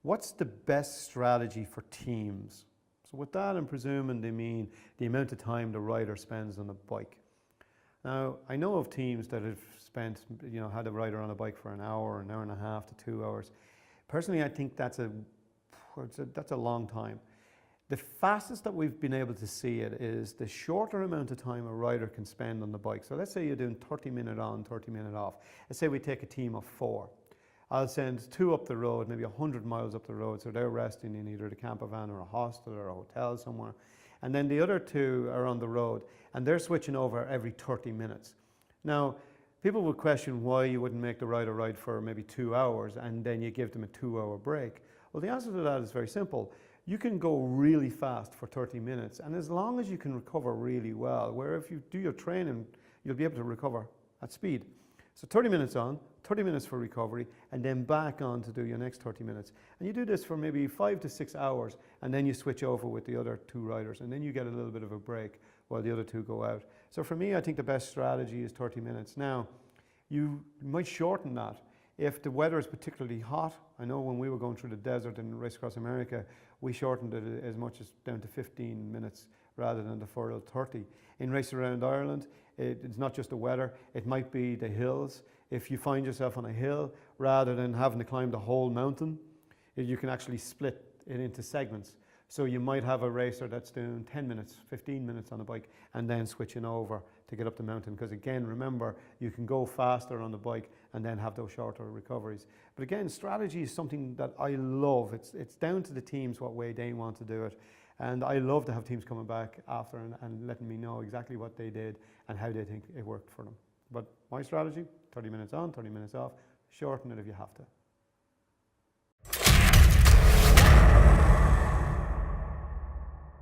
what's the best strategy for teams? So with that, I'm presuming they mean the amount of time the rider spends on the bike. Now, I know of teams that have spent, had a rider on a bike for an hour and a half to 2 hours. Personally, I think that's a long time. The fastest that we've been able to see it is the shorter amount of time a rider can spend on the bike. So let's say you're doing 30-minute on, 30-minute off. Let's say we take a team of 4. I'll send 2 up the road, maybe 100 miles up the road, so they're resting in either the camper van or a hostel or a hotel somewhere. And then the other 2 are on the road, and they're switching over every 30 minutes. Now, people would question why you wouldn't make the rider ride for maybe 2 hours and then you give them a 2-hour break. Well, the answer to that is very simple. You can go really fast for 30 minutes, and as long as you can recover really well, where if you do your training, you'll be able to recover at speed. So 30 minutes on, 30 minutes for recovery, and then back on to do your next 30 minutes. And you do this for maybe 5 to 6 hours, and then you switch over with the other 2 riders, and then you get a little bit of a break while the other 2 go out. So for me, I think the best strategy is 30 minutes. Now, you might shorten that. If the weather is particularly hot, I know when we were going through the desert in Race Across America, we shortened it as much as down to 15 minutes rather than the full 30. In Race Around Ireland, it's not just the weather, it might be the hills. If you find yourself on a hill, rather than having to climb the whole mountain, you can actually split it into segments. So you might have a racer that's doing 10 minutes, 15 minutes on the bike and then switching over to get up the mountain. Because again, remember, you can go faster on the bike and then have those shorter recoveries. But again, strategy is something that I love. It's down to the teams what way they want to do it. And I love to have teams coming back after and letting me know exactly what they did and how they think it worked for them. But my strategy, 30 minutes on, 30 minutes off, shorten it if you have to.